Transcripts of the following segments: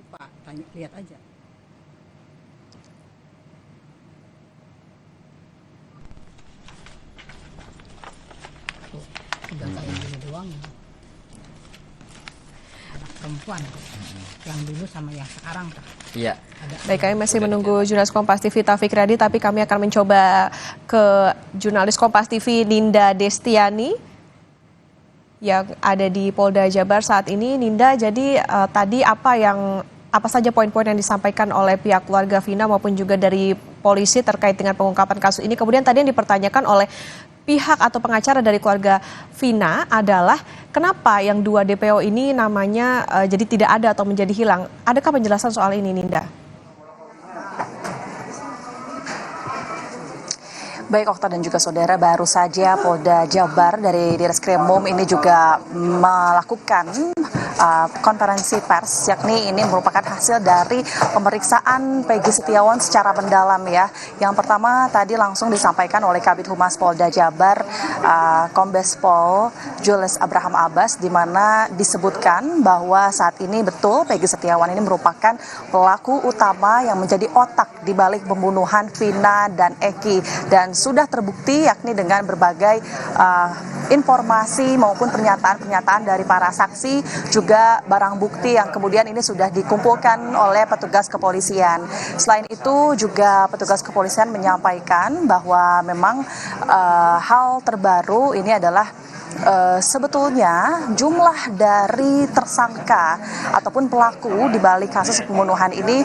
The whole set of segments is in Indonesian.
lupa, tanya, lihat aja. Tuh, tinggal kayak gini doang. Anak perempuan yang dulu sama yang sekarang kah? Iya. Baik, kami masih menunggu jurnalis Kompas TV Taufik Riyadi, tapi kami akan mencoba ke jurnalis Kompas TV Ninda Destiani yang ada di Polda Jabar saat ini. Ninda, jadi tadi apa saja poin-poin yang disampaikan oleh pihak keluarga Vina maupun juga dari polisi terkait dengan pengungkapan kasus ini? Kemudian tadi yang dipertanyakan oleh pihak atau pengacara dari keluarga Vina adalah kenapa yang 2 DPO ini namanya jadi tidak ada atau menjadi hilang? Adakah penjelasan soal ini, Ninda? Baik, Okta dan juga saudara, baru saja Polda Jabar dari Direskrimum ini juga melakukan konferensi pers, yakni ini merupakan hasil dari pemeriksaan Peggy Setiawan secara mendalam ya. Yang pertama tadi langsung disampaikan oleh Kabid Humas Polda Jabar, Kombes Pol Julius Abraham Abbas, di mana disebutkan bahwa saat ini betul Peggy Setiawan ini merupakan pelaku utama yang menjadi otak di balik pembunuhan Vina dan Eki, dan sudah terbukti yakni dengan berbagai informasi maupun pernyataan-pernyataan dari para saksi, juga barang bukti yang kemudian ini sudah dikumpulkan oleh petugas kepolisian. Selain itu juga petugas kepolisian menyampaikan bahwa memang hal terbaru ini adalah sebetulnya jumlah dari tersangka ataupun pelaku di balik kasus pembunuhan ini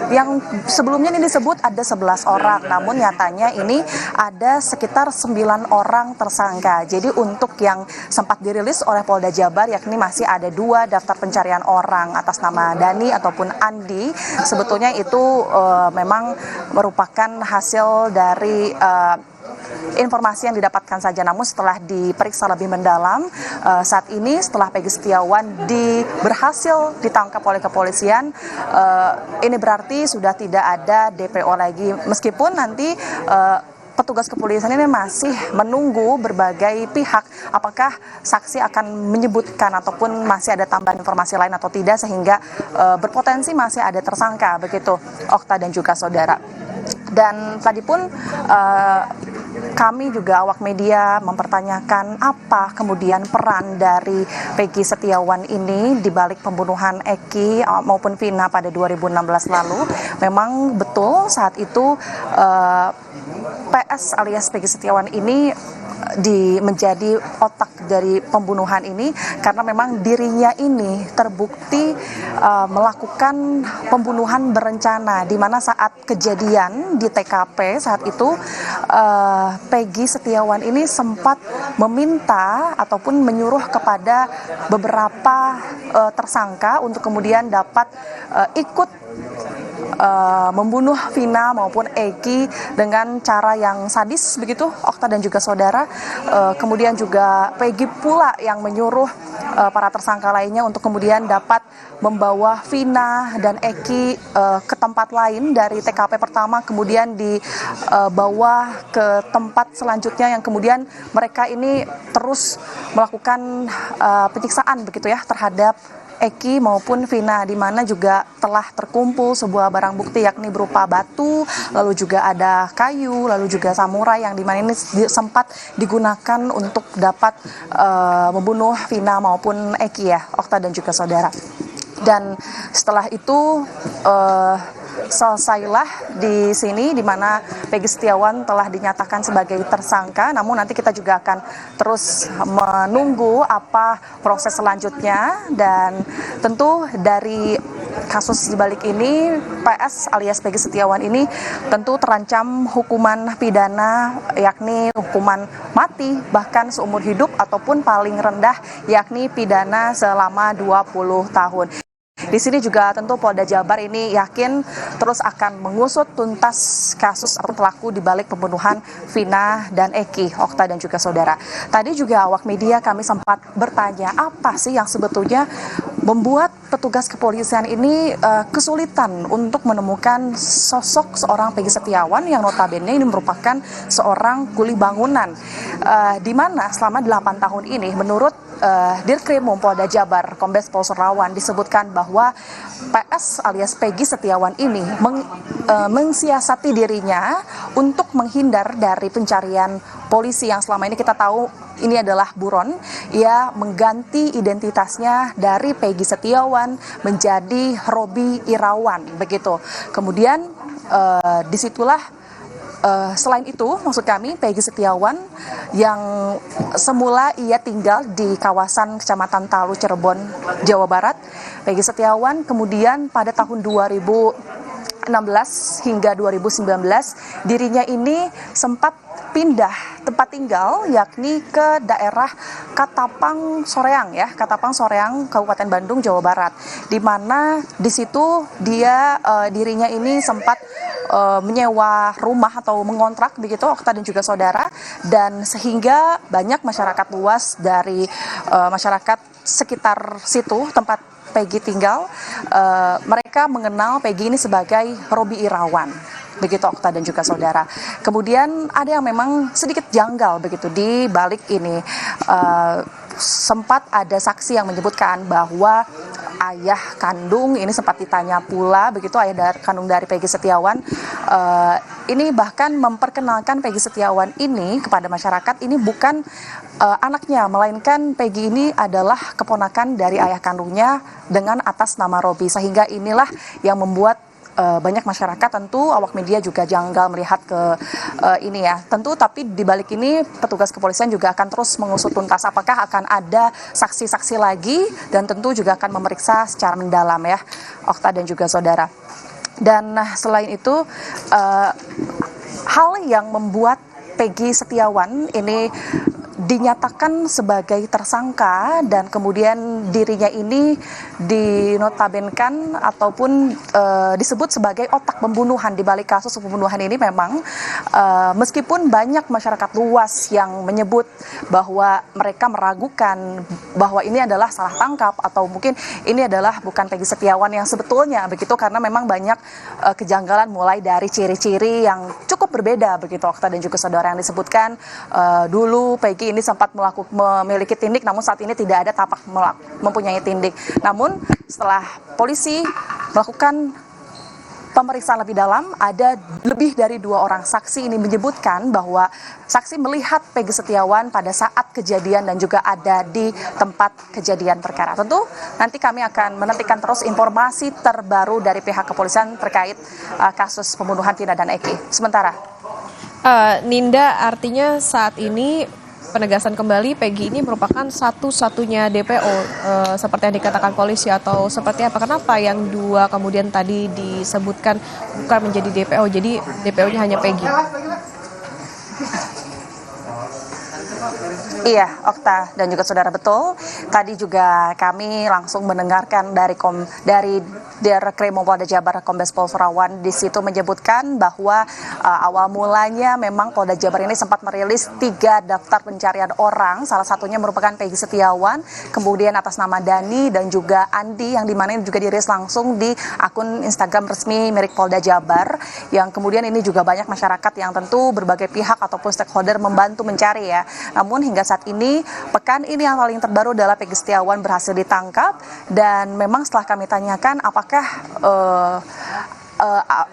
yang sebelumnya ini disebut ada 11 orang, namun nyatanya ini ada sekitar 9 orang tersangka. Jadi untuk yang sempat dirilis oleh Polda Jabar yakni masih ada 2 daftar pencarian orang atas nama Dani ataupun Andi. Sebetulnya itu memang merupakan hasil dari informasi yang didapatkan saja, namun setelah diperiksa lebih mendalam saat ini setelah Peggy Setiawan berhasil ditangkap oleh kepolisian, ini berarti sudah tidak ada DPO lagi, meskipun nanti petugas kepolisian ini masih menunggu berbagai pihak apakah saksi akan menyebutkan ataupun masih ada tambahan informasi lain atau tidak, sehingga berpotensi masih ada tersangka, begitu Okta dan juga saudara. Dan tadi pun kami juga awak media mempertanyakan apa kemudian peran dari Peggy Setiawan ini di balik pembunuhan Eki maupun Vina pada 2016 lalu. Memang betul saat itu PS alias Peggy Setiawan ini menjadi otak dari pembunuhan ini karena memang dirinya ini terbukti melakukan pembunuhan berencana, di mana saat kejadian di TKP saat itu Peggy Setiawan ini sempat meminta ataupun menyuruh kepada beberapa tersangka untuk kemudian dapat ikut membunuh Vina maupun Eki dengan cara yang sadis, begitu Okta dan juga saudara. Kemudian juga Peggy pula yang menyuruh para tersangka lainnya untuk kemudian dapat membawa Vina dan Eki ke tempat lain dari TKP pertama, kemudian dibawa ke tempat selanjutnya yang kemudian mereka ini terus melakukan penyiksaan begitu ya terhadap Eki maupun Vina, di mana juga telah terkumpul sebuah barang bukti yakni berupa batu, lalu juga ada kayu, lalu juga samurai yang dimana ini sempat digunakan untuk dapat membunuh Vina maupun Eki ya, Okta dan juga saudara. Dan setelah itu selesailah di sini di mana Peggy Setiawan telah dinyatakan sebagai tersangka, namun nanti kita juga akan terus menunggu apa proses selanjutnya, dan tentu dari kasus dibalik ini PS alias Peggy Setiawan ini tentu terancam hukuman pidana yakni hukuman mati bahkan seumur hidup ataupun paling rendah yakni pidana selama 20 tahun. Di sini juga tentu Polda Jabar ini yakin terus akan mengusut tuntas kasus atau pelaku di balik pembunuhan Vina dan Eki, Okta dan juga saudara. Tadi juga awak media kami sempat bertanya apa sih yang sebetulnya membuat petugas kepolisian ini kesulitan untuk menemukan sosok seorang Peggy Setiawan yang notabene ini merupakan seorang kuli bangunan, di mana selama 8 tahun ini menurut Dirkrimum Polda Jabar Kombes Pol Surawan disebutkan bahwa PS alias Peggy Setiawan ini mensiasati dirinya untuk menghindar dari pencarian polisi yang selama ini kita tahu ini adalah buron. Ia mengganti identitasnya dari Peggy Setiawan menjadi Robi Irawan begitu. Kemudian disitulah selain itu, maksud kami Peggy Setiawan yang semula ia tinggal di kawasan Kecamatan Talu, Cirebon, Jawa Barat. Peggy Setiawan kemudian pada tahun 2016 hingga 2019 dirinya ini sempat pindah tempat tinggal yakni ke daerah Katapang Soreang ya, Katapang Soreang Kabupaten Bandung Jawa Barat, di mana di situ dia dirinya ini sempat menyewa rumah atau mengontrak begitu Okta dan juga saudara, dan sehingga banyak masyarakat luas dari masyarakat sekitar situ tempat Peggy tinggal, mereka mengenal Peggy ini sebagai Robi Irawan begitu Okta dan juga saudara. Kemudian ada yang memang sedikit janggal begitu di balik ini. Sempat ada saksi yang menyebutkan bahwa ayah kandung ini sempat ditanya pula begitu, ayah kandung dari Peggy Setiawan ini bahkan memperkenalkan Peggy Setiawan ini kepada masyarakat ini bukan anaknya, melainkan Peggy ini adalah keponakan dari ayah kandungnya dengan atas nama Robi, sehingga inilah yang membuat banyak masyarakat, tentu awak media juga janggal melihat ke ini ya. Tentu tapi di balik ini petugas kepolisian juga akan terus mengusut tuntas apakah akan ada saksi-saksi lagi, dan tentu juga akan memeriksa secara mendalam ya Okta dan juga saudara. Dan selain itu hal yang membuat Peggy Setiawan ini dinyatakan sebagai tersangka dan kemudian dirinya ini dinotabenkan ataupun disebut sebagai otak pembunuhan di balik kasus pembunuhan ini, memang meskipun banyak masyarakat luas yang menyebut bahwa mereka meragukan bahwa ini adalah salah tangkap atau mungkin ini adalah bukan Peggy Setiawan yang sebetulnya begitu, karena memang banyak kejanggalan mulai dari ciri-ciri yang cukup berbeda begitu Okta dan juga saudara, yang disebutkan dulu Peggy ini sempat memiliki tindik, namun saat ini tidak ada tapak mempunyai tindik. Namun setelah polisi melakukan pemeriksaan lebih dalam, ada lebih dari 2 orang saksi ini menyebutkan bahwa saksi melihat Peggy Setiawan pada saat kejadian dan juga ada di tempat kejadian perkara. Tentu nanti kami akan menantikan terus informasi terbaru dari pihak kepolisian terkait kasus pembunuhan Vina dan Eki. Sementara Ninda, artinya saat ini penegasan kembali Peggy ini merupakan satu-satunya DPO seperti yang dikatakan polisi, atau seperti apa? Kenapa yang 2 kemudian tadi disebutkan bukan menjadi DPO, jadi DPO-nya hanya Peggy? Iya, Okta dan juga saudara, betul. Tadi juga kami langsung mendengarkan dari Dirkrimum Polda Jabar Kombes Pol Surawan, di situ menyebutkan bahwa awal mulanya memang Polda Jabar ini sempat merilis 3 daftar pencarian orang, salah satunya merupakan Peggy Setiawan, kemudian atas nama Dani dan juga Andi, yang dimana ini juga dirilis langsung di akun Instagram resmi milik Polda Jabar, yang kemudian ini juga banyak masyarakat yang tentu berbagai pihak ataupun stakeholder membantu mencari ya. Namun hingga saat ini, pekan ini yang paling terbaru adalah Peggy Setiawan berhasil ditangkap, dan memang setelah kami tanyakan apakah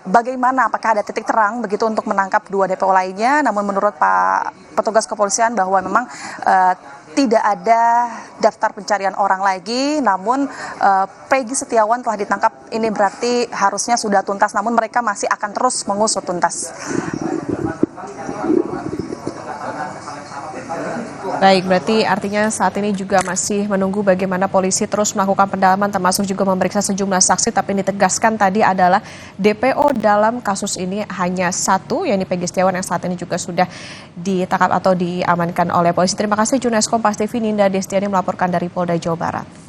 bagaimana, apakah ada titik terang begitu untuk menangkap 2 DPO lainnya, namun menurut Pak petugas kepolisian bahwa memang tidak ada daftar pencarian orang lagi, namun Peggy Setiawan telah ditangkap, ini berarti harusnya sudah tuntas, namun mereka masih akan terus mengusut tuntas. Baik, berarti artinya saat ini juga masih menunggu bagaimana polisi terus melakukan pendalaman, termasuk juga memeriksa sejumlah saksi, tapi yang ditegaskan tadi adalah DPO dalam kasus ini hanya 1, yakni Peggy Setiawan, yang saat ini juga sudah ditangkap atau diamankan oleh polisi. Terima kasih jurnalis Kompas TV Ninda Destiani melaporkan dari Polda Jawa Barat.